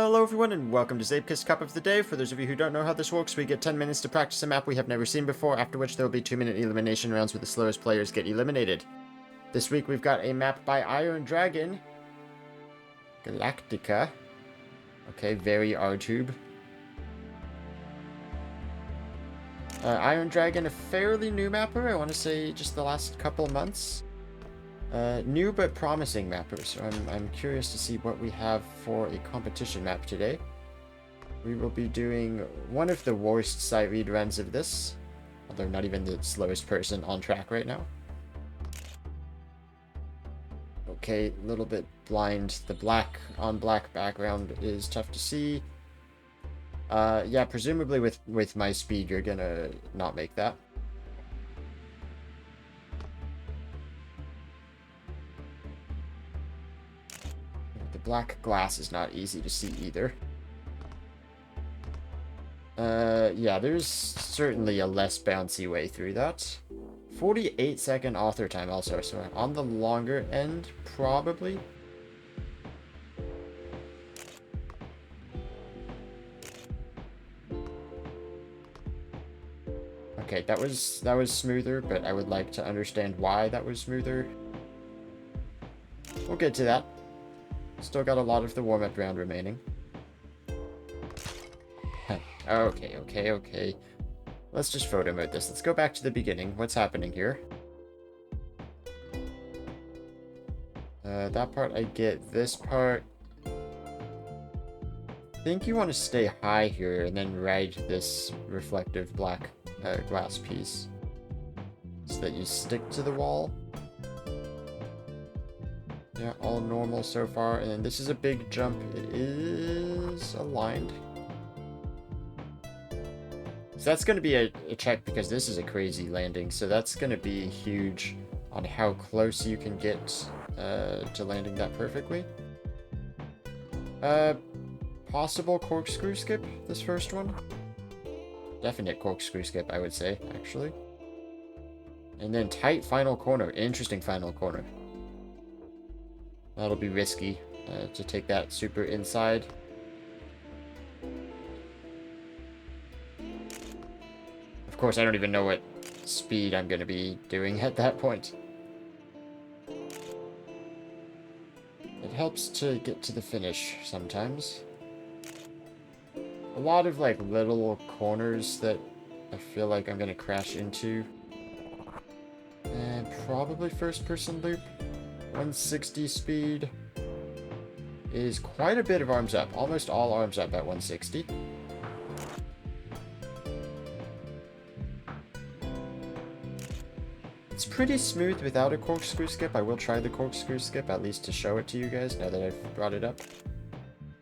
Hello everyone and welcome to Zeepkist Cup of the Day. For those of you who don't know how this works, we get 10 minutes to practice a map we have never seen before, after which there will be 2-minute elimination rounds where the slowest players get eliminated. This week we've got a map by IronDragon. Galactica. Okay, very R-tube. IronDragon, a fairly new mapper, I want to say just the last couple months. New but promising mapper, so I'm curious to see what we have for a competition map today. We will be doing one of the worst sight read runs of this, although not even the slowest person on track right now. Okay, a little bit blind. The black on black background is tough to see. Yeah, presumably with my speed you're gonna not make that. Black glass is not easy to see either. Yeah, there's certainly a less bouncy way through that. 48-second author time also, so on the longer end, probably. Okay, that was smoother, but I would like to understand why that was smoother. We'll get to that. Still got a lot of the warm-up round remaining. Okay. Let's just photo mode this. Let's go back to the beginning. What's happening here? That part I get. This part... I think you want to stay high here and then ride this reflective black glass piece so that you stick to the wall. Yeah, all normal so far, and then this is a big jump. It is aligned. So that's going to be a check because this is a crazy landing, so that's going to be huge on how close you can get to landing that perfectly. Possible corkscrew skip, this first one. Definite corkscrew skip, I would say, actually. And then tight final corner. Interesting final corner. That'll be risky to take that super inside. Of course, I don't even know what speed I'm going to be doing at that point. It helps to get to the finish sometimes. A lot of like little corners that I feel like I'm going to crash into. And probably first person loop. 160 speed is quite a bit of arms up. Almost all arms up at 160. It's pretty smooth without a corkscrew skip. I will try the corkscrew skip, at least to show it to you guys now that I've brought it up.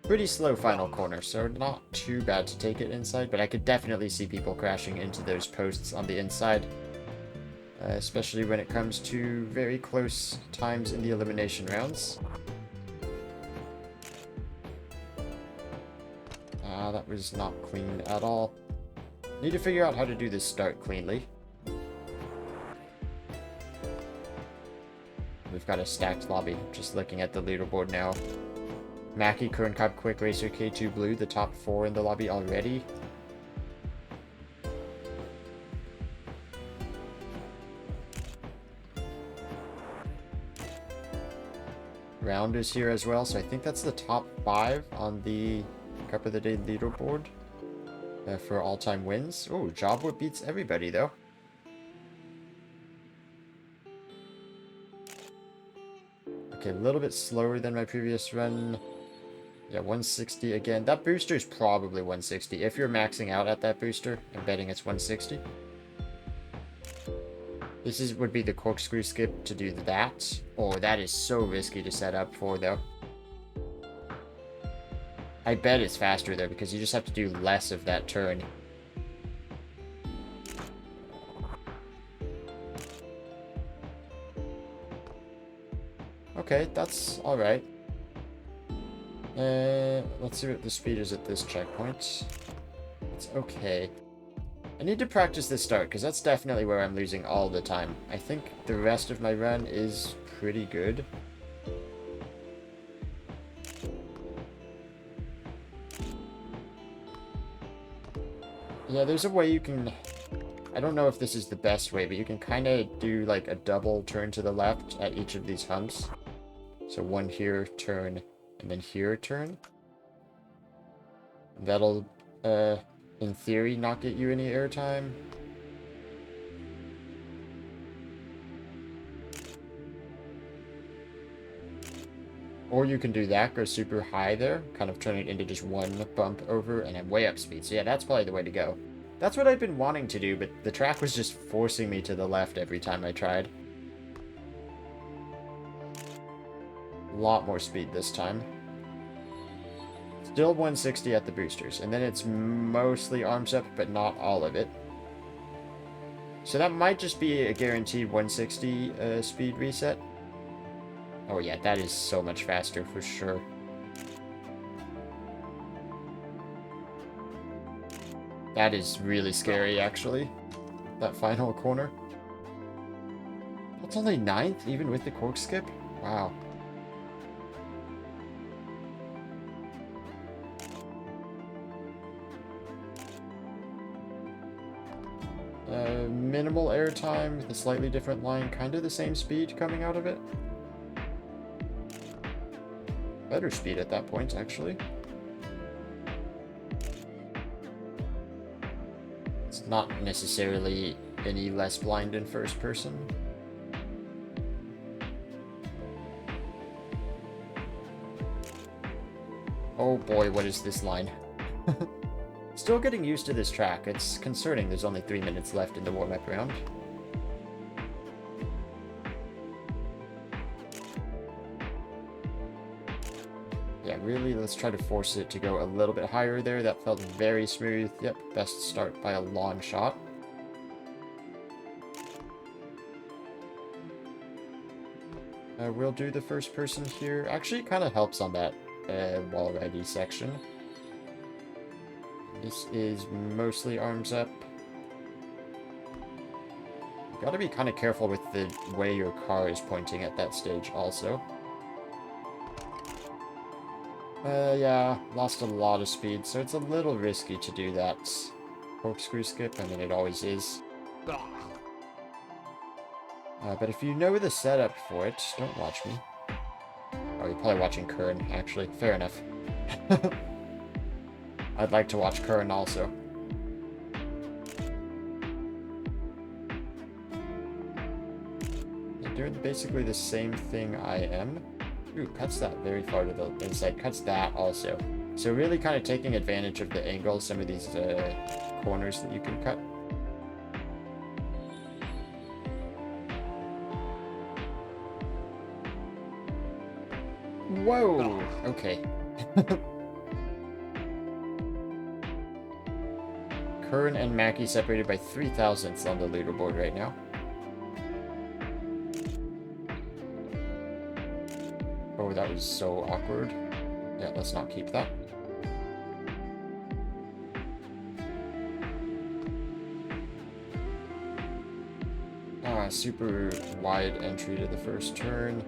Pretty slow final corner, so not too bad to take it inside, but I could definitely see people crashing into those posts on the inside. Especially when it comes to very close times in the elimination rounds. That was not clean at all. Need to figure out how to do this start cleanly. We've got a stacked lobby. Just looking at the leaderboard now. Mackie, Kern Cup, Quick Racer, K2 Blue, the top 4 in the lobby already. Round is here as well, so I think that's the top 5 on the Cup of the Day leaderboard for all-time wins. Oh, Jobwood beats everybody though. Okay, a little bit slower than my previous run. Yeah, 160 again. That booster is probably 160. If you're maxing out at that booster, I'm betting it's 160. This would be the corkscrew skip to do that. Oh, that is so risky to set up for, though. I bet it's faster, though, because you just have to do less of that turn. Okay, that's alright. Let's see what the speed is at this checkpoint. It's okay. I need to practice this start, because that's definitely where I'm losing all the time. I think the rest of my run is pretty good. Yeah, there's a way you can... I don't know if this is the best way, but you can kind of do like a double turn to the left at each of these humps. So one here, turn, and then here, turn. That'll, in theory, not get you any airtime. Or you can do that, go super high there, kind of turn it into just one bump over, and then way up speed. So yeah, that's probably the way to go. That's what I've been wanting to do, but the track was just forcing me to the left every time I tried. A lot more speed this time. Still 160 at the boosters, and then it's mostly arms up, but not all of it. So that might just be a guaranteed 160 speed reset. Oh yeah, that is so much faster for sure. That is really scary, actually. That final corner. That's only 9th, even with the cork skip? Wow. Minimal airtime with a slightly different line, kind of the same speed coming out of it. Better speed at that point, actually. It's not necessarily any less blind in first person. Oh boy, what is this line? Still getting used to this track. It's concerning there's only 3 minutes left in the warm-up round. Yeah, really, let's try to force it to go a little bit higher there. That felt very smooth. Yep, best start by a long shot. We'll do the first person here. Actually, it kind of helps on that wall ready section. This is mostly arms up. You gotta be kind of careful with the way your car is pointing at that stage also. Yeah, lost a lot of speed, so it's a little risky to do that corkscrew skip. I mean, it always is. But if you know the setup for it, don't watch me. Oh, you're probably watching Kern, actually. Fair enough. I'd like to watch Kern also. They're doing basically the same thing I am. Ooh, cuts that very far to the inside. Cuts that also. So really kind of taking advantage of the angle, some of these corners that you can cut. Whoa! Okay. Kern and Mackie separated by 3 thousandths on the leaderboard right now. Oh, that was so awkward. Yeah, let's not keep that. Ah, super wide entry to the first turn.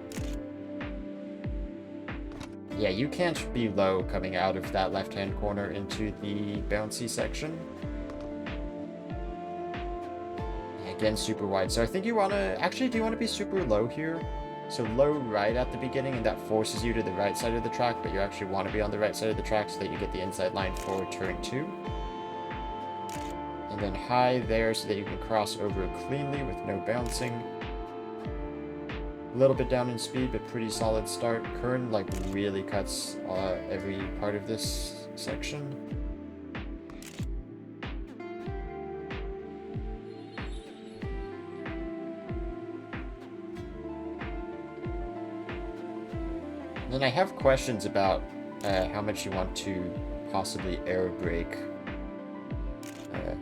Yeah, you can't be low coming out of that left-hand corner into the bouncy section. Again, super wide. So I think you want to... Actually, do you want to be super low here? So low right at the beginning, and that forces you to the right side of the track, but you actually want to be on the right side of the track so that you get the inside line for turn 2. And then high there so that you can cross over cleanly with no bouncing. A little bit down in speed, but pretty solid start. Kern, like, really cuts every part of this section. Then I have questions about how much you want to possibly air brake.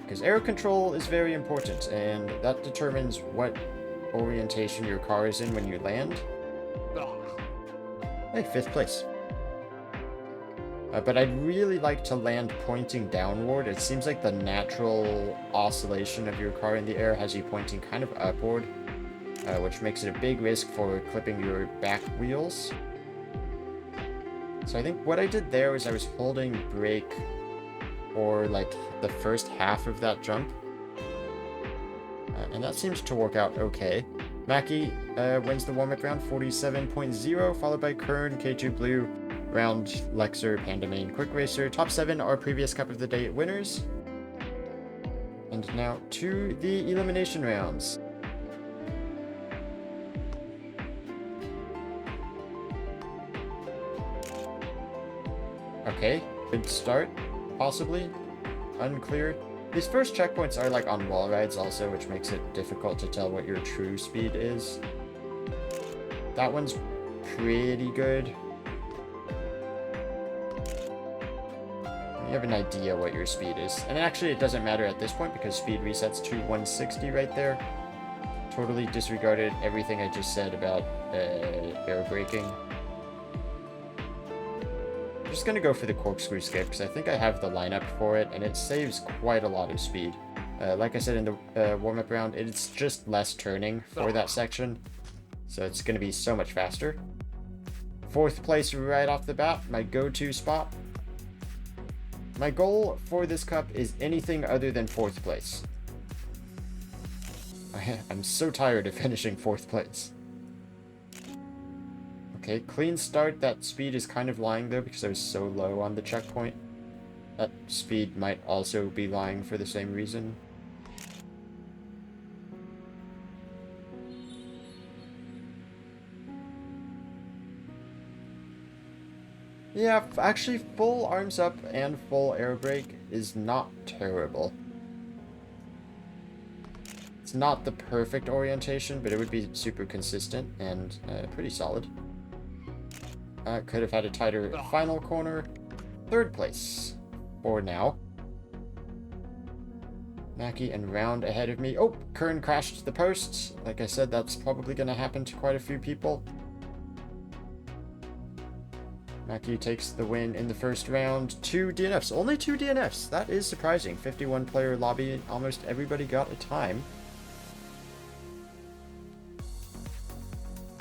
Because air control is very important, and that determines what orientation your car is in when you land. Hey, 5th place. But I'd really like to land pointing downward. It seems like the natural oscillation of your car in the air has you pointing kind of upward, which makes it a big risk for clipping your back wheels. So I think what I did there was I was holding brake or like the first half of that jump. And that seems to work out okay. Mackie wins the warm-up round 47.0, followed by Kern, K2 Blue, Round, Lexer, Pandamane, Quick Racer. Top 7 are previous Cup of the Day winners. And now to the elimination rounds. Okay, good start, possibly. Unclear. These first checkpoints are like on wall rides also, which makes it difficult to tell what your true speed is. That one's pretty good. You have an idea what your speed is. And actually it doesn't matter at this point because speed resets to 160 right there. Totally disregarded everything I just said about air braking. I'm just gonna go for the corkscrew skip because I think I have the lineup for it and it saves quite a lot of speed. Like I said in the warm-up round, it's just less turning for that section, so it's gonna be so much faster. 4th place right off the bat, my go-to spot. My goal for this cup is anything other than 4th place. I'm so tired of finishing 4th place. Okay, clean start. That speed is kind of lying though because I was so low on the checkpoint. That speed might also be lying for the same reason. Yeah, actually full arms up and full air brake is not terrible. It's not the perfect orientation, but it would be super consistent and pretty solid. Could have had a tighter final corner. 3rd place for now. Mackie and Round ahead of me. Oh, Kern crashed the posts. Like I said, that's probably going to happen to quite a few people. Mackie takes the win in the first round. 2 DNFs. Only 2 DNFs. That is surprising. 51 player lobby. Almost everybody got a time.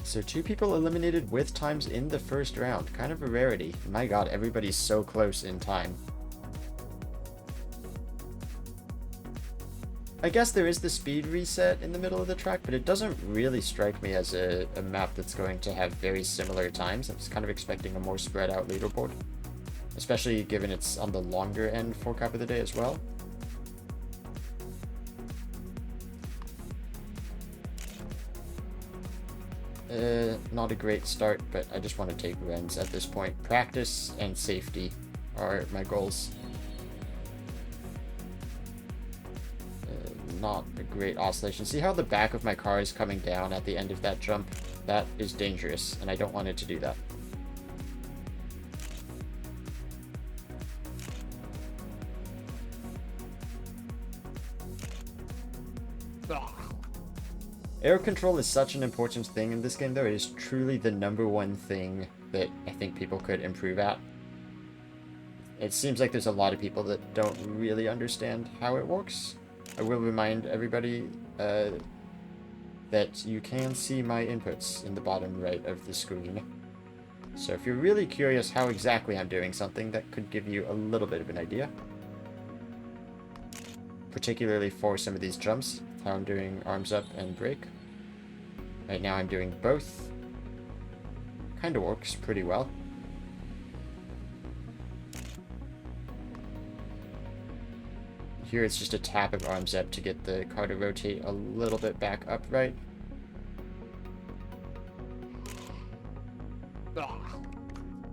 So 2 people eliminated with times in the first round. Kind of a rarity. My god, everybody's so close in time. I guess there is the speed reset in the middle of the track, but it doesn't really strike me as a map that's going to have very similar times. I was kind of expecting a more spread out leaderboard. Especially given it's on the longer end for Cup of the Day as well. Not a great start, but I just want to take runs at this point. Practice and safety are my goals. Not a great oscillation. See how the back of my car is coming down at the end of that jump? That is dangerous, and I don't want it to do that. Air control is such an important thing in this game, though. It is truly the #1 thing that I think people could improve at. It seems like there's a lot of people that don't really understand how it works. I will remind everybody that you can see my inputs in the bottom right of the screen. So if you're really curious how exactly I'm doing something, that could give you a little bit of an idea. Particularly for some of these jumps, how I'm doing arms up and brake. Right now I'm doing both. Kind of works pretty well. Here it's just a tap of arms up to get the car to rotate a little bit back upright.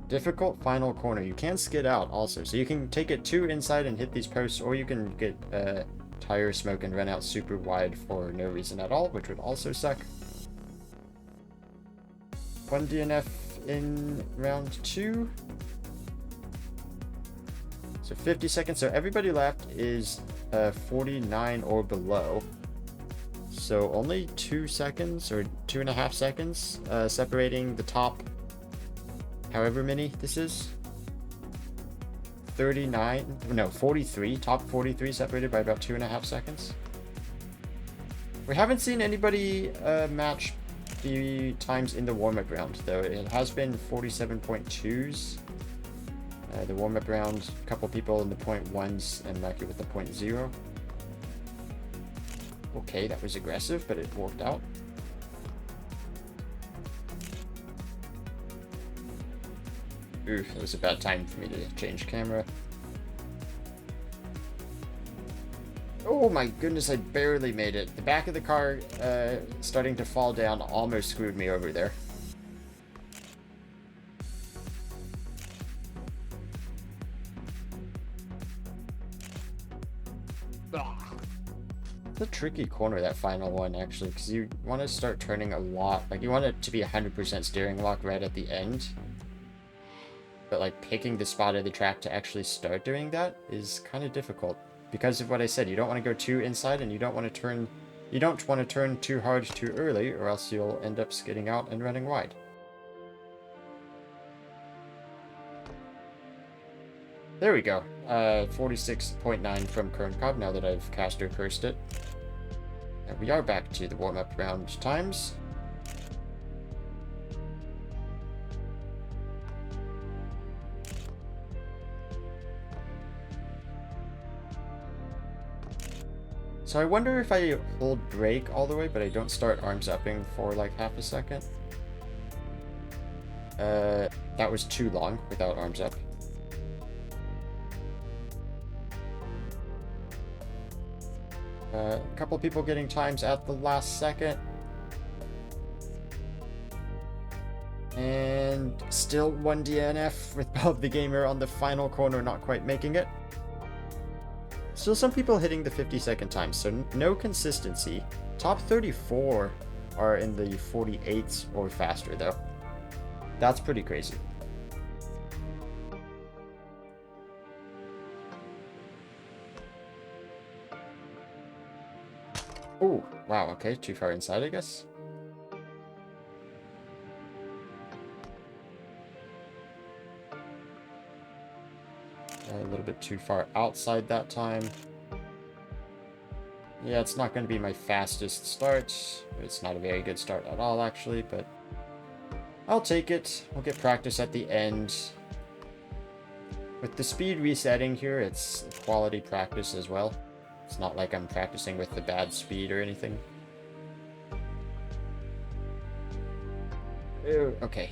Difficult final corner. You can skid out also, so you can take it 2 inside and hit these posts, or you can get tire smoke and run out super wide for no reason at all, which would also suck. 1 DNF in round 2. So 50 seconds. So everybody left is 49 or below. So only 2 seconds or 2.5 seconds separating the top, however many this is. 39, no, 43, top 43 separated by about 2.5 seconds. We haven't seen anybody match the times in the warm-up round, though. It has been 47.2s. The warm-up round, a couple people in the 0.1s and Mackie with the 0.0. Okay, that was aggressive, but it worked out. Oof, it was a bad time for me to change camera. Oh my goodness, I barely made it. The back of the car starting to fall down almost screwed me over there. It's a tricky corner, that final one, actually, because you want to start turning a lot. Like, you want it to be 100% steering lock right at the end. But, like, picking the spot of the track to actually start doing that is kind of difficult. Because of what I said, you don't want to go too inside, and you don't want to turn too hard too early, or else you'll end up skidding out and running wide. There we go. 46.9 from current cob, now that I've caster cursed it. And we are back to the warm-up round times. So I wonder if I hold brake all the way, but I don't start arms upping for like half a second. That was too long without arms up. A couple people getting times at the last second. And still one DNF with Bob the Gamer on the final corner not quite making it. Still some people hitting the 50-second time, so no consistency. Top 34 are in the 48s or faster, though. That's pretty crazy. Oh, wow, okay, too far inside, I guess. A little bit too far outside that time. Yeah, it's not going to be my fastest start. It's not a very good start at all, actually, but I'll take it. We'll get practice at the end. With the speed resetting here, it's quality practice as well. It's not like I'm practicing with the bad speed or anything. Ew, okay.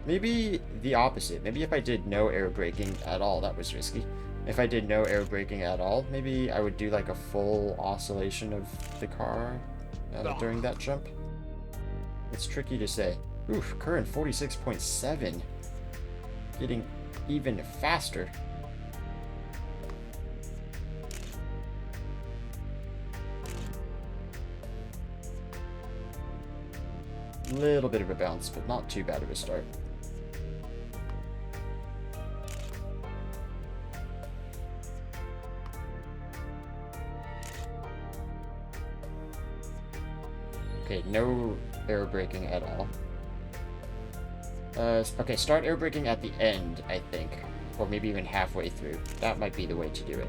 Maybe the opposite. Maybe if I did no air braking at all, that was risky. If I did no air braking at all, maybe I would do like a full oscillation of the car during that jump. It's tricky to say. Oof, current 46.7. Getting even faster. Little bit of a bounce, but not too bad of a start. Okay, no air braking at all. Okay, start air braking at the end, I think. Or maybe even halfway through. That might be the way to do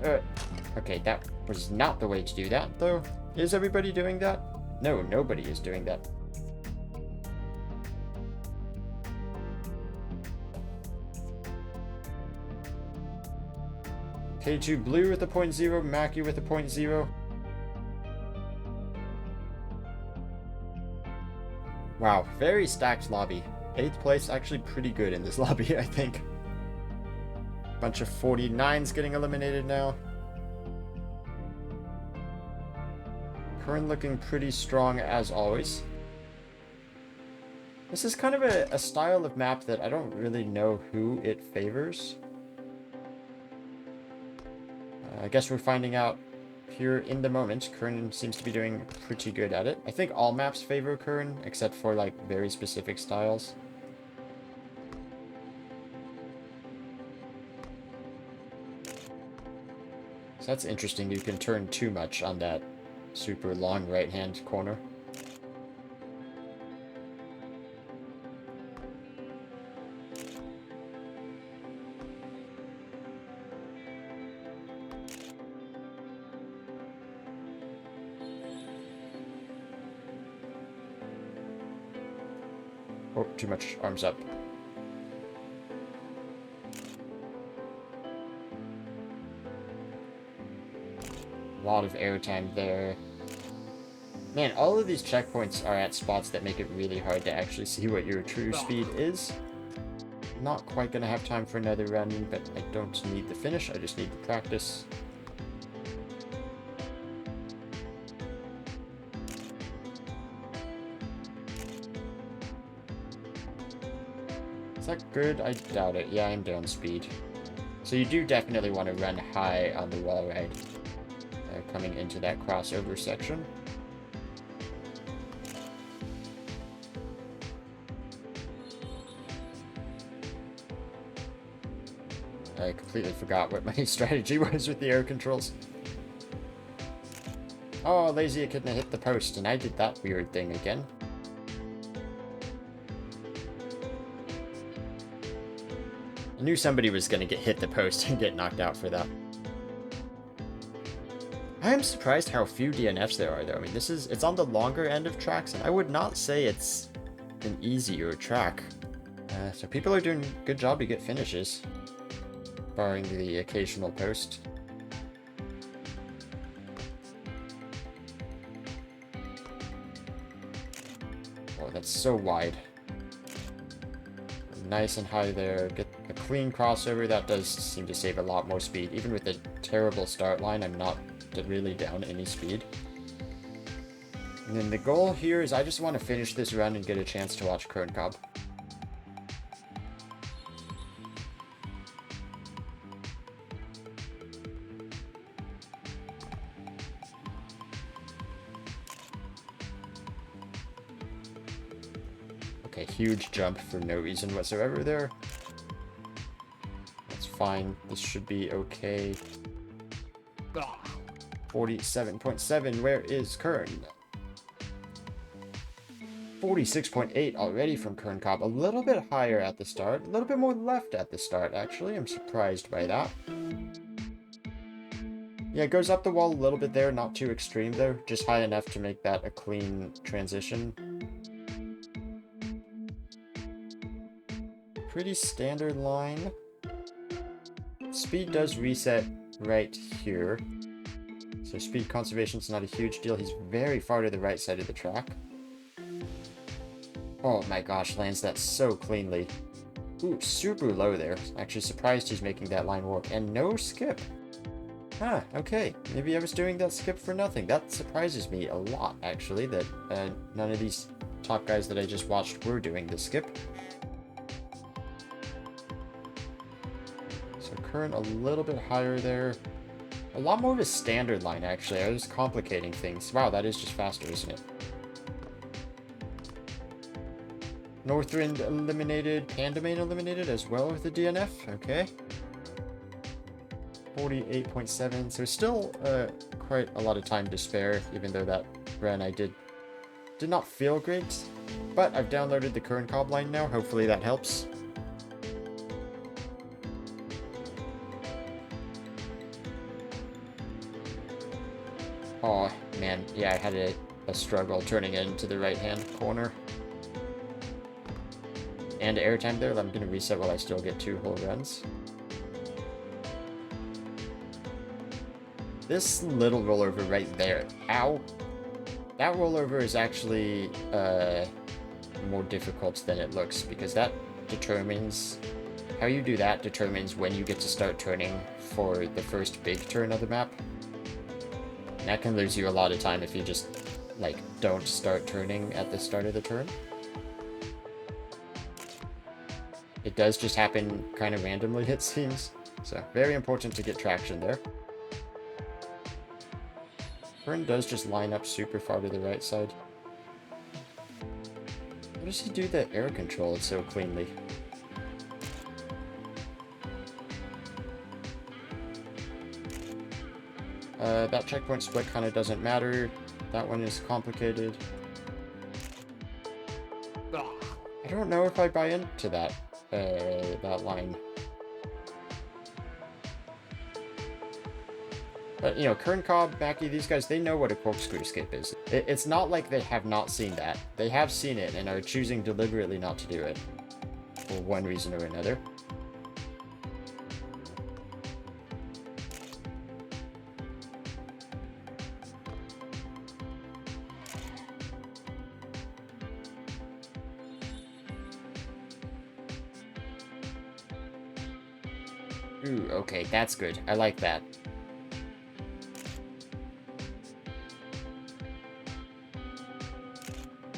it. Okay, that was not the way to do that, though. Is everybody doing that? No, nobody is doing that. K2 Blue with a 0.0, Mackie with a 0.0. Wow, very stacked lobby. 8th place, actually pretty good in this lobby, I think. Bunch of 49s getting eliminated now. Current looking pretty strong as always. This is kind of a style of map that I don't really know who it favors. I guess we're finding out here in the moment. Kern seems to be doing pretty good at it. I think all maps favor Kern, except for like very specific styles. So that's interesting. You can turn too much on that super long right-hand corner. too much arms up. A lot of airtime there. Man, all of these checkpoints are at spots that make it really hard to actually see what your true speed is. Not quite gonna have time for another run, but I don't need the finish, I just need the practice. Is that good? I doubt it. Yeah, I'm down speed. So you do definitely want to run high on the wall ride coming into that crossover section. I completely forgot what my strategy was with the air controls. Oh, lazy, I couldn't have hit the post, and I did that weird thing again. I knew somebody was going to hit the post and get knocked out for that. I am surprised how few DNFs there are, though. I mean, it's on the longer end of tracks, and I would not say it's an easier track. So people are doing a good job to get finishes, barring the occasional post. Oh, that's so wide. Nice and high there. Get a clean crossover. That does seem to save a lot more speed. Even with the terrible start line, I'm not really down any speed. And then the goal here is I just want to finish this run and get a chance to watch Kerncobb. Okay, huge jump for no reason whatsoever there. That's fine. This should be okay. 47.7, where is Kern? 46.8 already from Kerncobb. A little bit higher at the start. A little bit more left at the start, actually. I'm surprised by that. Yeah, it goes up the wall a little bit there. Not too extreme, though. Just high enough to make that a clean transition. Pretty standard line. Speed does reset right here. So speed conservation is not a huge deal. He's very far to the right side of the track. Oh my gosh, lands that so cleanly. Ooh, super low there. Actually surprised he's making that line work. And no skip. Huh, okay. Maybe I was doing that skip for nothing. That surprises me a lot, actually, that none of these top guys that I just watched were doing the skip. So Kern a little bit higher there. A lot more of a standard line, actually. I was complicating things. Wow, that is just faster, isn't it? Northwind eliminated, Pandamain eliminated as well with the DNF. Okay. 48.7. So still quite a lot of time to spare, even though that run I did not feel great. But I've downloaded the Kerncobb line now. Hopefully that helps. Oh, man. Yeah, I had a struggle turning into the right-hand corner. And airtime there. I'm going to reset while I still get 2 whole runs. This little rollover right there. Ow. That rollover is actually more difficult than it looks, because that determines... How you do that determines when you get to start turning for the first big turn of the map. And that can lose you a lot of time if you just, like, don't start turning at the start of the turn. It does just happen kind of randomly, it seems. So, very important to get traction there. Kern does just line up super far to the right side. How does he do the air control so cleanly? That checkpoint split kind of doesn't matter. That one is complicated. I don't know if I buy into that line. But, you know, Kern, Cobb, Mackie, these guys, they know what a corkscrew skip is. It's not like they have not seen that. They have seen it and are choosing deliberately not to do it. For one reason or another. Ooh, okay, that's good. I like that.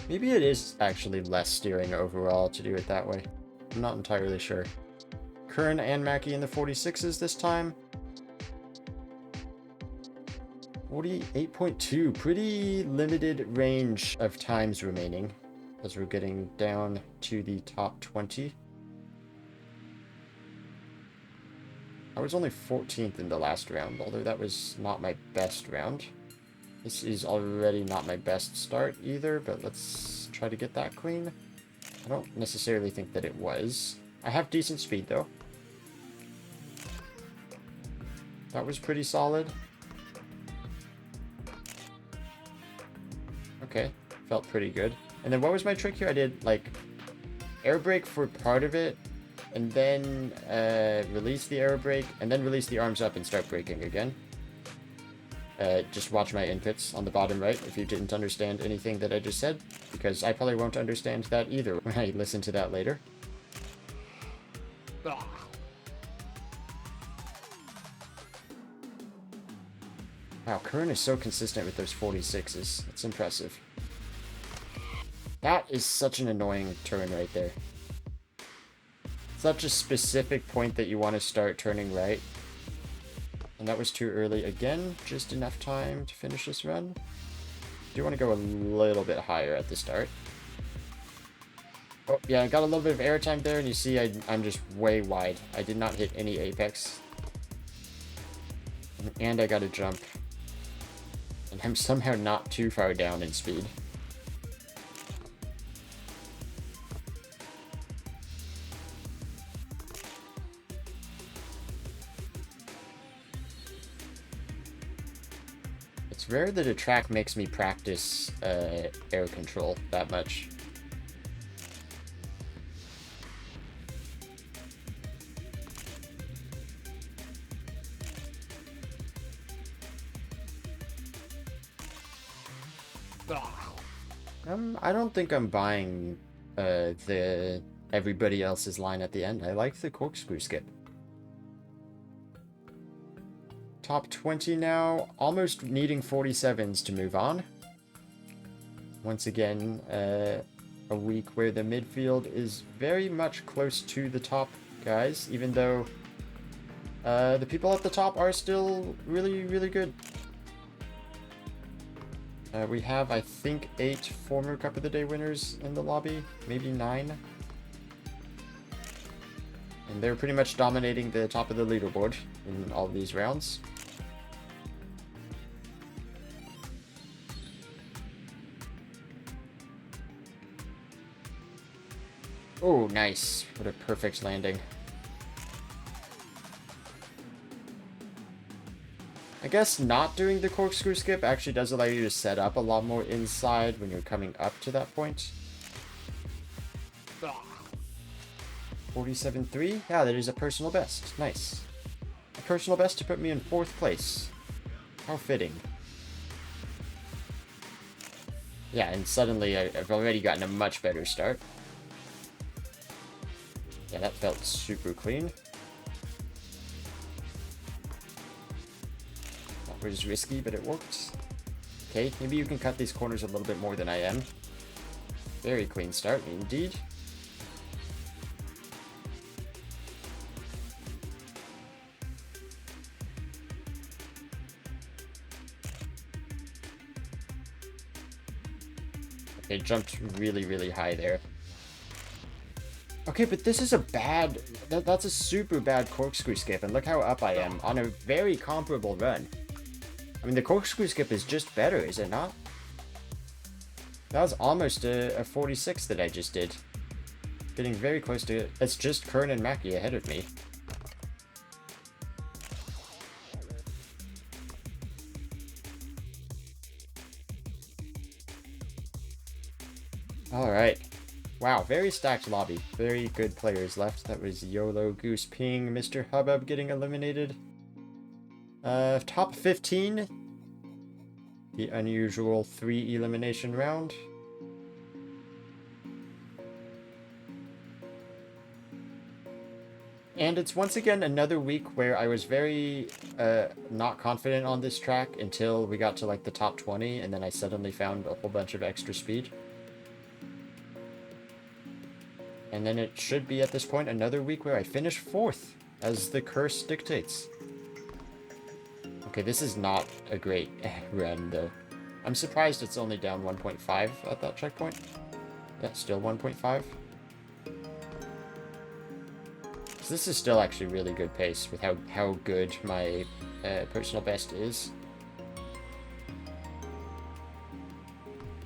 Maybe it is actually less steering overall to do it that way. I'm not entirely sure. Kern and Mackie in the 46s this time. 48.2. Pretty limited range of times remaining as we're getting down to the top 20. I was only 14th in the last round, although that was not my best round. This is already not my best start either, but let's try to get that clean. I don't necessarily think that it was. I have decent speed, though. That was pretty solid. Okay, felt pretty good. And then what was my trick here? I did, like, air brake for part of it, and then release the air brake, and then release the arms up and start braking again. Just watch my inputs on the bottom right if you didn't understand anything that I just said, because I probably won't understand that either when I listen to that later. Wow, Kern is so consistent with those 46s. It's impressive. That is such an annoying turn right there. Such a specific point that you want to start turning right. And that was too early again. Just enough time to finish this run. Do want to go a little bit higher at the start. Oh, yeah, I got a little bit of airtime there, and you see I'm just way wide. I did not hit any apex. And I got a jump. And I'm somehow not too far down in speed. It's rare that a track makes me practice air control that much. I don't think I'm buying the everybody else's line at the end. I like the corkscrew skip. Top 20 now, almost needing 47s to move on. Once again, a week where the midfield is very much close to the top guys, even though the people at the top are still really, really good. We have, I think, 8 former Cup of the Day winners in the lobby, maybe 9. And they're pretty much dominating the top of the leaderboard in all of these rounds. Oh, nice. What a perfect landing. I guess not doing the corkscrew skip actually does allow you to set up a lot more inside when you're coming up to that point. 47.3? Yeah, that is a personal best. Nice. A personal best to put me in 4th place. How fitting. Yeah, and suddenly I've already gotten a much better start. Yeah, that felt super clean. That was risky, but it worked. Okay, maybe you can cut these corners a little bit more than I am. Very clean start, indeed. Okay, jumped really, really high there. Okay, but this is a bad... That's a super bad corkscrew skip, and look how up I am on a very comparable run. I mean, the corkscrew skip is just better, is it not? That was almost a 46 that I just did. Getting very close to it. It's just Kern and Mackie ahead of me. Alright. Wow, very stacked lobby. Very good players left. That was YOLO, Goose, Ping, Mr. Hubbub getting eliminated. Top 15. The unusual 3 elimination round. And it's once again another week where I was very not confident on this track until we got to like the top 20, and then I suddenly found a whole bunch of extra speed. And then it should be at this point another week where I finish 4th, as the curse dictates. Okay, this is not a great run though. I'm surprised it's only down 1.5 at that checkpoint. Yeah, still 1.5. So this is still actually really good pace with how good my personal best is.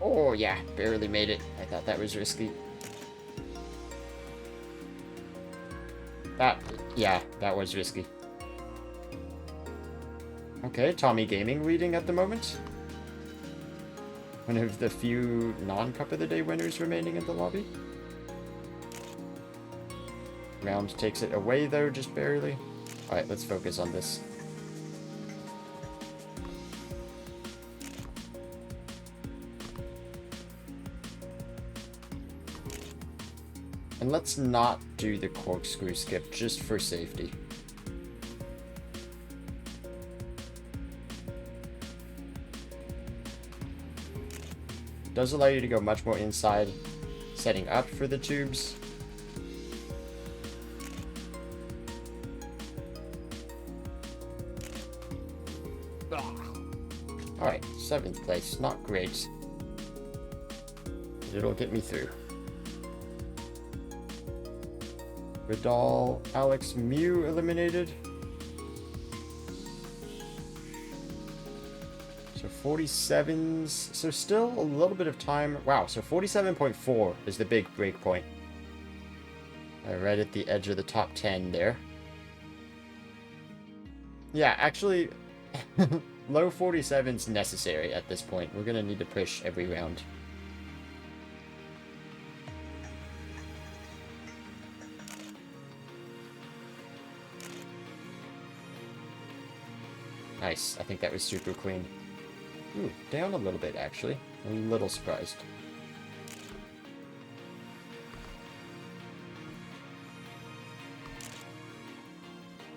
Oh yeah, barely made it. I thought that was risky. Yeah, that was risky. Okay, Tommy Gaming leading at the moment. One of the few non-Cup of the Day winners remaining in the lobby. Round takes it away though, just barely. Alright, let's focus on this. And let's not do the corkscrew skip, just for safety. Does allow you to go much more inside, setting up for the tubes. Alright, 7th place, not great. It'll get me through. Vidal, Alex, Mew eliminated. So 47s, so still a little bit of time. Wow, so 47.4 is the big break point. Right at the edge of the top 10 there. Yeah, actually, low 47's necessary at this point. We're gonna need to push every round. Nice. I think that was super clean. Ooh, down a little bit, actually. I'm a little surprised.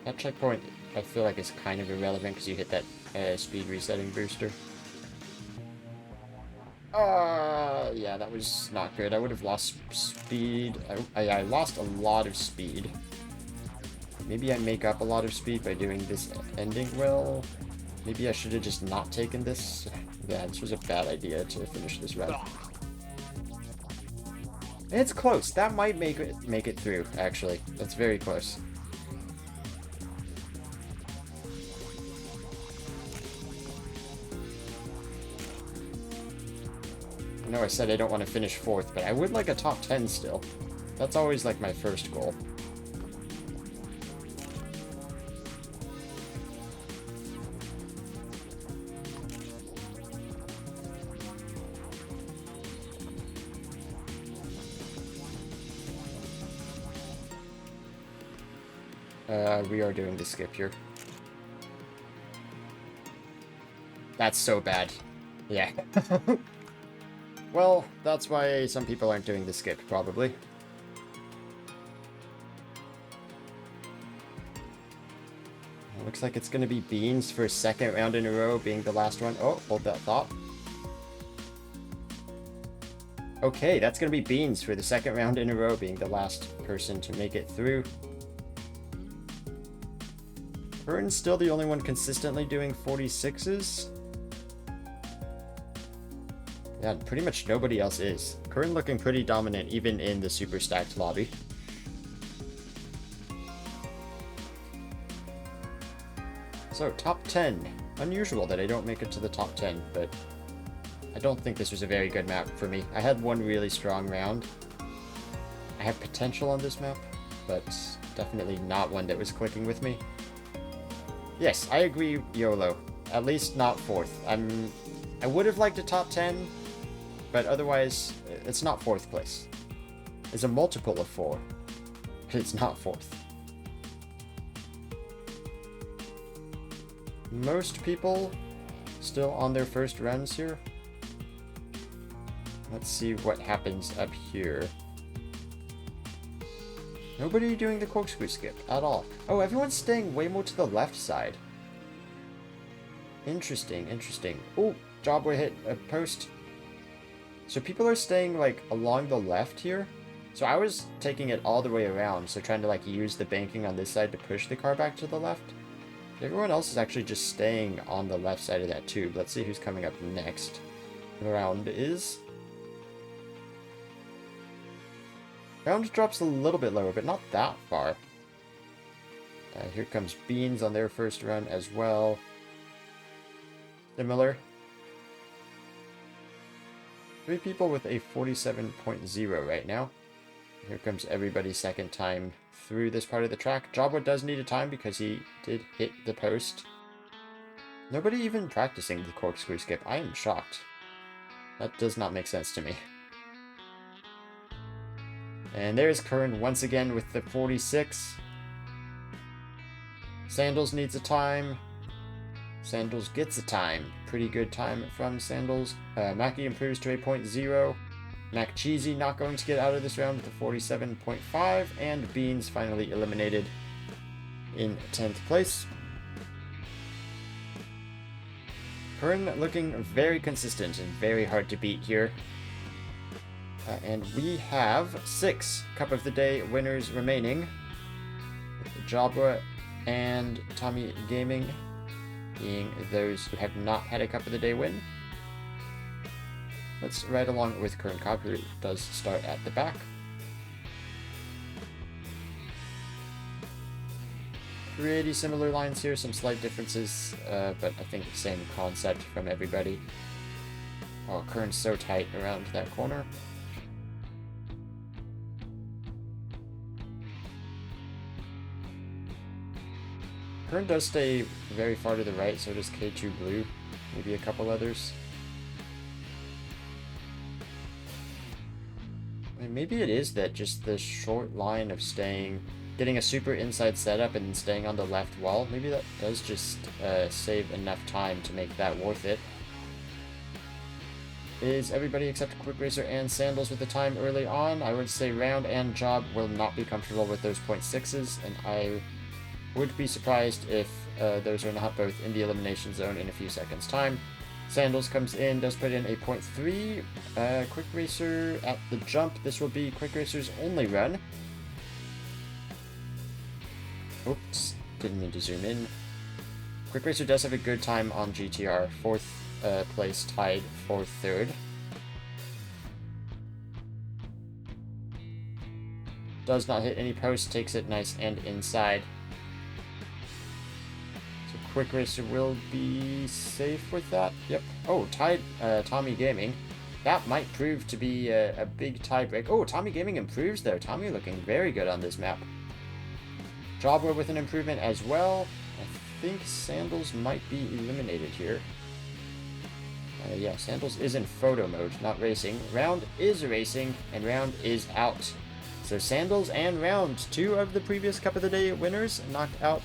That checkpoint, I feel like, is kind of irrelevant because you hit that speed resetting booster. Yeah, that was not good. I would have lost speed. I lost a lot of speed. Maybe I make up a lot of speed by doing this ending well. Maybe I should have just not taken this. Yeah, this was a bad idea to finish this run. It's close. That might make it through, actually. That's very close. I know I said I don't want to finish 4th, but I would like a top 10 still. That's always like my first goal. We are doing the skip here. That's so bad. Yeah. Well, that's why some people aren't doing the skip, probably. Looks like it's going to be Beans for a 2nd round in a row, being the last one. Oh, hold that thought. Okay, that's going to be Beans for the 2nd round in a row, being the last person to make it through. Vern's still the only one consistently doing 46s. Yeah, pretty much nobody else is. Curran looking pretty dominant even in the super stacked lobby. So, top 10. Unusual that I don't make it to the top 10, but I don't think this was a very good map for me. I had one really strong round. I have potential on this map, but definitely not one that was clicking with me. Yes, I agree, YOLO. At least not 4th. I would have liked a top 10, but otherwise, It's not 4th place. It's a multiple of 4, but it's not 4th. Most people still on their first runs here. Let's see what happens up here. Nobody doing the corkscrew skip at all. Oh, everyone's staying way more to the left side. Interesting, interesting. Oh, Jobboy hit a post. So people are staying, like, along the left here. So I was taking it all the way around, so trying to, like, use the banking on this side to push the car back to the left. Everyone else is actually just staying on the left side of that tube. Let's see who's coming up next. Round is... Round drops a little bit lower, but not that far. Here comes Beans on their first run as well. Similar. 3 people with a 47.0 right now. Here comes everybody's second time through this part of the track. Jabba does need a time because he did hit the post. Nobody even practicing the corkscrew skip. I am shocked. That does not make sense to me. And there's Kern once again with the 46. Sandals needs a time. Sandals gets a time. Pretty good time from Sandals. Mackie improves to a 0.0. Mac Cheesy not going to get out of this round with a 47.5. And Beans finally eliminated in 10th place. Kern looking very consistent and very hard to beat here. And we have 6 Cup of the Day winners remaining. Jabra and Tommy Gaming being those who have not had a Cup of the Day win. Let's ride along with Kern Cobb, who does start at the back. Pretty similar lines here, some slight differences, but I think the same concept from everybody. Oh, Kern's so tight around that corner. Kern does stay very far to the right, so does K2 Blue, maybe a couple others. I mean, maybe it is that just the short line of staying, getting a super inside setup and then staying on the left wall, maybe that does just save enough time to make that worth it. Is everybody except Quick Racer and Sandals with the time early on? I would say Round and Job will not be comfortable with those 0.6s, and I would be surprised if those are not both in the elimination zone in a few seconds' time. Sandals comes in, does put in a 0.3. Quick Racer at the jump. This will be Quick Racer's only run. Oops, didn't mean to zoom in. Quick Racer does have a good time on GTR. 4th place tied for 3rd. Does not hit any posts, takes it nice and inside. Quick Racer will be safe with that. Yep. Oh, tied Tommy Gaming. That might prove to be a big tiebreak. Oh, Tommy Gaming improves there. Tommy looking very good on this map. Jobber with an improvement as well. I think Sandals might be eliminated here. Yeah, Sandals is in photo mode, not racing. Round is racing, and Round is out. So Sandals and Round, 2 of the previous Cup of the Day winners, knocked out.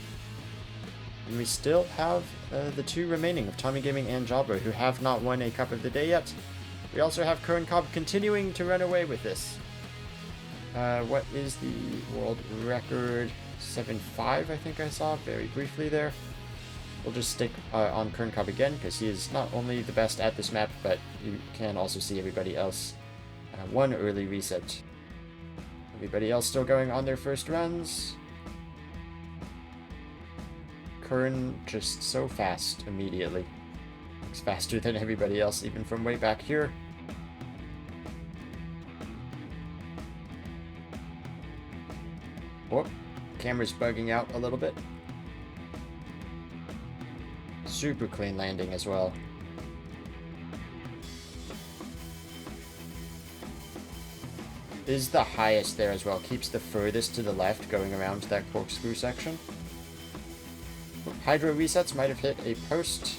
And we still have the 2 remaining of Tommy Gaming and Jobber, who have not won a Cup of the Day yet. We also have Kern Cobb continuing to run away with this. What is the world record? 7.5, I think I saw very briefly there. We'll just stick on Kern Cobb again, because he is not only the best at this map, but you can also see everybody else. 1 early reset. Everybody else still going on their first runs. Kern just so fast immediately. Looks faster than everybody else, even from way back here. Whoop. Camera's bugging out a little bit. Super clean landing as well. Is the highest there as well. Keeps the furthest to the left going around that corkscrew section. Hydro resets might have hit a post.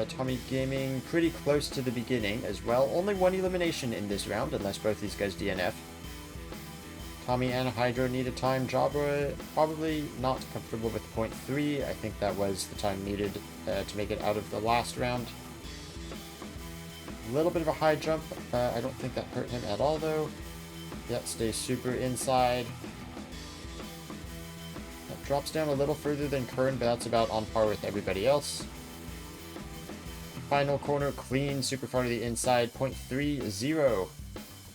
Tommy Gaming pretty close to the beginning as well. Only one elimination in this round, unless both these guys DNF. Tommy and Hydro need a time. Jabra probably not comfortable with 0.3. I think that was the time needed to make it out of the last round. A little bit of a high jump. I don't think that hurt him at all, though. Yep, stays super inside. That drops down a little further than Kern, but that's about on par with everybody else. Final corner, clean, super far to the inside, 0.30.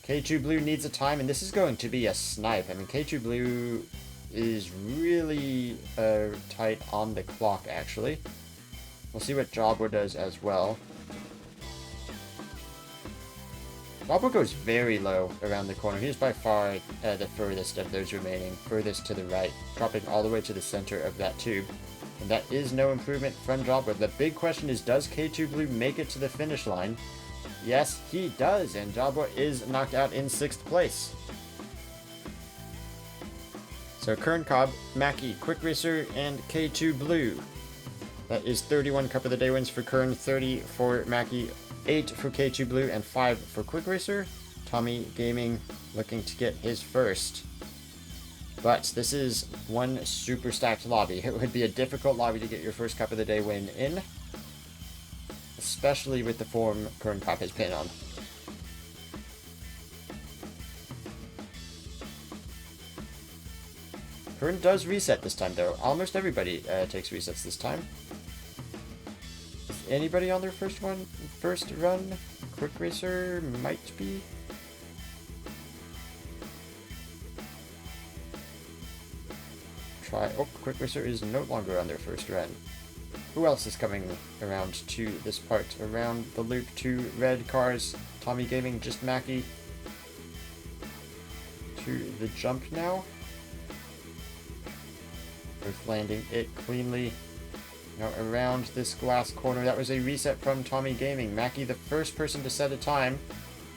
K2 Blue needs a time, and this is going to be a snipe. I mean, K2 Blue is really tight on the clock, actually. We'll see what Jabra does as well. Jabra goes very low around the corner. He's by far the furthest of those remaining, furthest to the right, dropping all the way to the center of that tube. And that is no improvement from Jabra. The big question is, does K2 Blue make it to the finish line? Yes, he does, and Jabra is knocked out in 6th place. So Kern Cobb, Mackie, Quick Racer, and K2 Blue. That is 31 Cup of the Day wins for Kern, 30 for Mackie, 8 for K2 Blue, and 5 for Quick Racer. Tommy Gaming looking to get his first. But this is one super stacked lobby. It would be a difficult lobby to get your first Cup of the Day win in, especially with the form Kern Cobb has been on. Kern does reset this time, though. Almost everybody takes resets this time. Is anybody on their first run? Quick Racer might be. Quick Racer is no longer on their first run. Who else is coming around to this part? Around the loop, 2 red cars. Tommy Gaming, just Mackie. To the jump now. Both landing it cleanly. Now around this glass corner. That was a reset from Tommy Gaming. Mackie, the first person to set a time.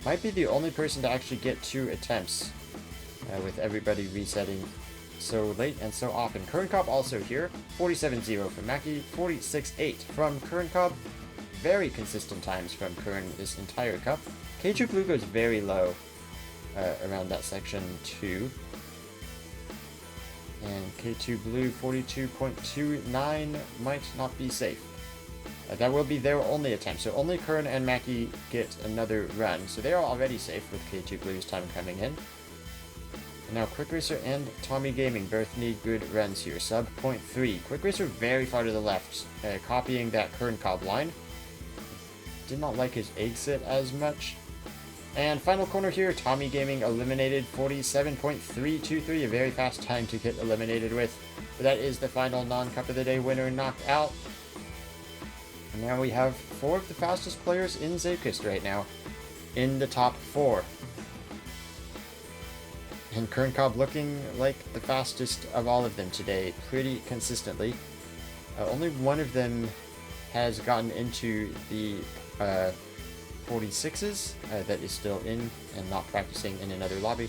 Might be the only person to actually get 2 attempts. With everybody resetting so late and so often. Kern Cobb also here. 47-0 from Mackie. 46-8 from Kern Cobb. Very consistent times from Kern this entire cup. K2 Blue goes very low around that section too. And K2 Blue 42.29 might not be safe. That will be their only attempt. So only Kern and Mackie get another run. So they are already safe with K2 Blue's time coming in. Now, Quick Racer and Tommy Gaming both need good runs here. Sub 0.3. Quick Racer very far to the left, copying that Kern Cobb line. Did not like his exit as much. And final corner here, Tommy Gaming eliminated 47.323, a very fast time to get eliminated with. But that is the final non-Cup of the Day winner knocked out. And now we have 4 of the fastest players in Zeepkist right now in the top 4. And Kern Cobb looking like the fastest of all of them today, pretty consistently. Only one of them has gotten into the 46s that is still in and not practicing in another lobby.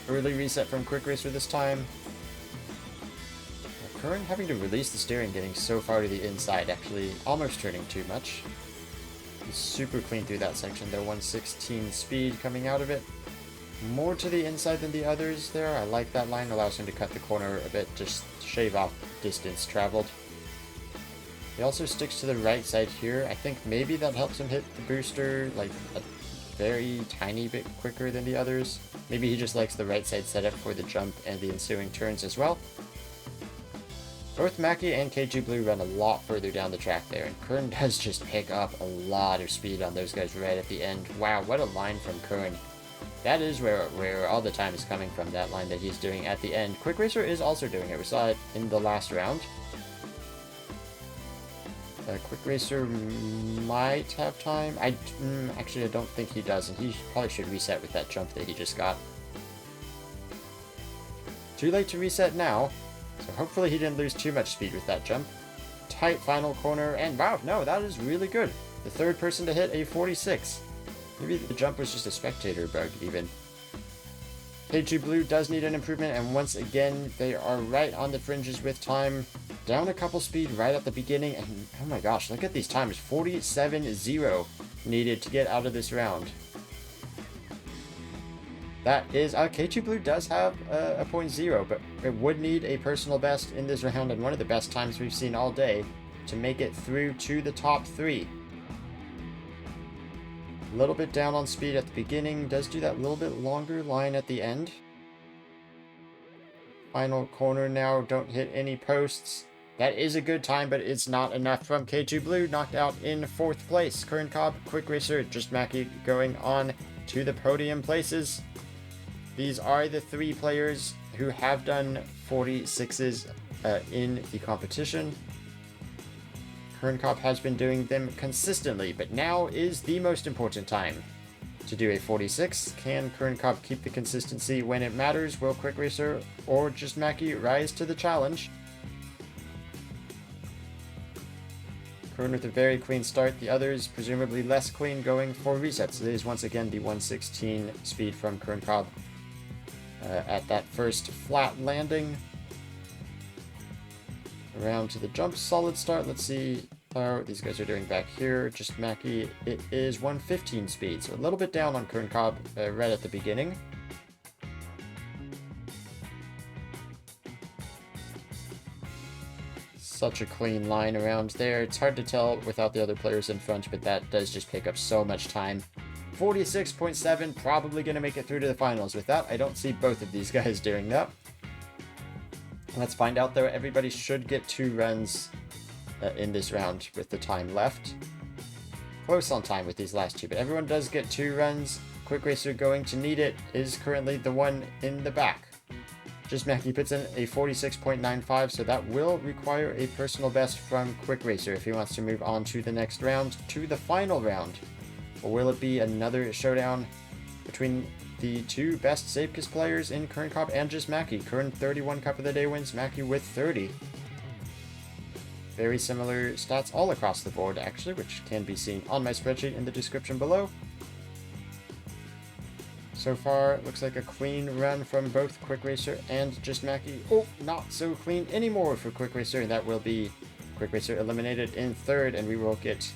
Early reset from Quick Racer this time. Kern having to release the steering, getting so far to the inside, actually almost turning too much. He's super clean through that section though, 116 speed coming out of it. More to the inside than the others there. I like that line, allows him to cut the corner a bit, just shave off distance traveled. He also sticks to the right side here. I think maybe that helps him hit the booster like a very tiny bit quicker than the others. Maybe he just likes the right side setup for the jump and the ensuing turns as well. Both Mackie and K2 Blue run a lot further down the track there, and Kern does just pick up a lot of speed on those guys right at the end. Wow, what a line from Kern. That is where all the time is coming from, that line that he's doing at the end. Quick Racer is also doing it. We saw it in the last round. Quick Racer might have time. Actually, I don't think he does, and he probably should reset with that jump that he just got. Too late to reset now. So hopefully he didn't lose too much speed with that jump. Tight final corner, and wow, no, that is really good. The 3rd person to hit a 46. Maybe the jump was just a spectator bug, even. K2 Blue does need an improvement, and once again, they are right on the fringes with time. down a couple speed right at the beginning, and oh my gosh, look at these times. 47-0 needed to get out of this round. That is, K2 Blue does have a 0.0, but it would need a personal best in this round, and one of the best times we've seen all day to make it through to the top 3. A little bit down on speed at the beginning, does do that little bit longer line at the end. Final corner now, don't hit any posts. That is a good time, but it's not enough from K2 Blue, knocked out in 4th place. Current Cobb, Quick Racer, Just Mackie going on to the podium places. These are the 3 players who have done 46s in the competition. Current Cobb has been doing them consistently, but now is the most important time to do a 46. Can Current Cobb keep the consistency when it matters? Will Quick Racer or Just Mackie rise to the challenge? Current with a very clean start, the others presumably less clean, going for resets. It is once again the 116 speed from Current Cobb at that first flat landing. Around to the jump, solid start. Let's see how these guys are doing back here. Just Mackie, it is 115 speed, so a little bit down on Current Cobb right at the beginning. Such a clean line around there. It's hard to tell without the other players in front, but that does just pick up so much time. 46.7, probably going to make it through to the finals. With that, I don't see both of these guys doing that. Let's find out, though. Everybody should get 2 runs in this round with the time left. Close on time with these last 2, but everyone does get 2 runs. Quick Racer going to need it, is currently the one in the back. Just Mackie puts in a 46.95, so that will require a personal best from Quick Racer if he wants to move on to the next round, to the final round. Or will it be another showdown between the 2 best Zeepkist players in Current Cobb and Just Mackie? Current 31 Cup of the Day wins, Mackie with 30. Very similar stats all across the board, actually, which can be seen on my spreadsheet in the description below. So far, it looks like a clean run from both Quick Racer and Just Mackie. Oh, not so clean anymore for Quick Racer. That will be Quick Racer eliminated in 3rd, and we will get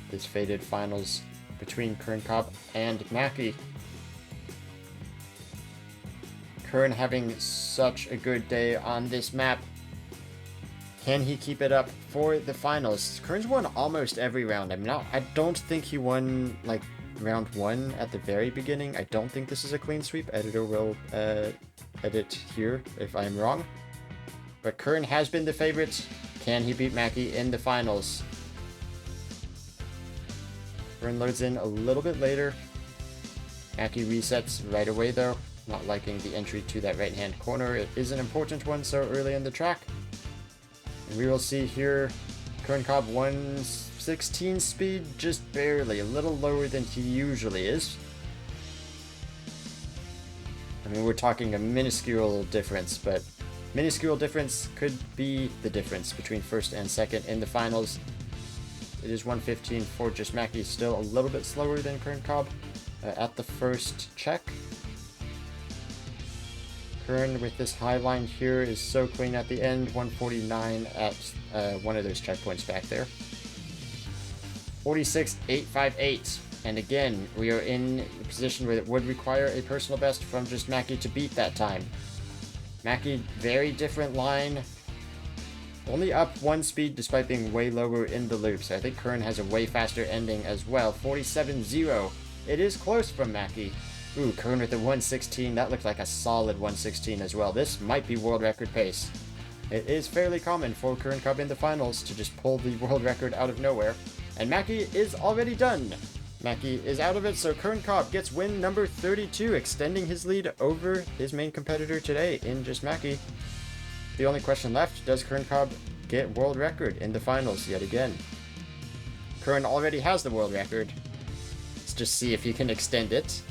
this fated finals between Current Cobb and Mackie. Current having such a good day on this map. Can he keep it up for the finals? Current's won almost every round. I don't think he won, like, round 1 at the very beginning. I don't think this is a clean sweep. Editor will edit here if I'm wrong. But Current has been the favorite. Can he beat Mackie in the finals? Current loads in a little bit later. Mackie resets right away, though. Not liking the entry to that right-hand corner. It is an important one so early in the track. And we will see here Current Cobb 116 speed, just barely, a little lower than he usually is. I mean, we're talking a minuscule difference, but minuscule difference could be the difference between 1st and 2nd in the finals. It is 115 for Just Mackie, still a little bit slower than Current Cobb at the first check. Current with this high line here is so clean at the end, 149 at one of those checkpoints back there. 46.858, and again, we are in a position where it would require a personal best from Just Mackie to beat that time. Mackie, very different line, only up 1 speed despite being way lower in the loop, so I think Current has a way faster ending as well. 47.0, it is close from Mackie. Ooh, Current with the 116, that looked like a solid 116 as well. This might be world record pace. It is fairly common for Current Cobb in the finals to just pull the world record out of nowhere. And Mackie is already done. Mackie is out of it, so Current Cobb gets win number 32, extending his lead over his main competitor today in Just Mackie. The only question left, does Current Cobb get world record in the finals yet again? Current already has the world record. Let's just see if he can extend it.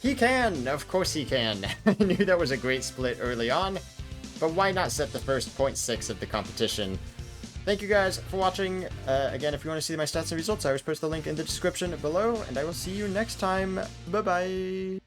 He can! Of course he can. I knew that was a great split early on, but why not set the first 0.6 of the competition? Thank you guys for watching. Again, if you want to see my stats and results, I always post the link in the description below, and I will see you next time. Bye-bye!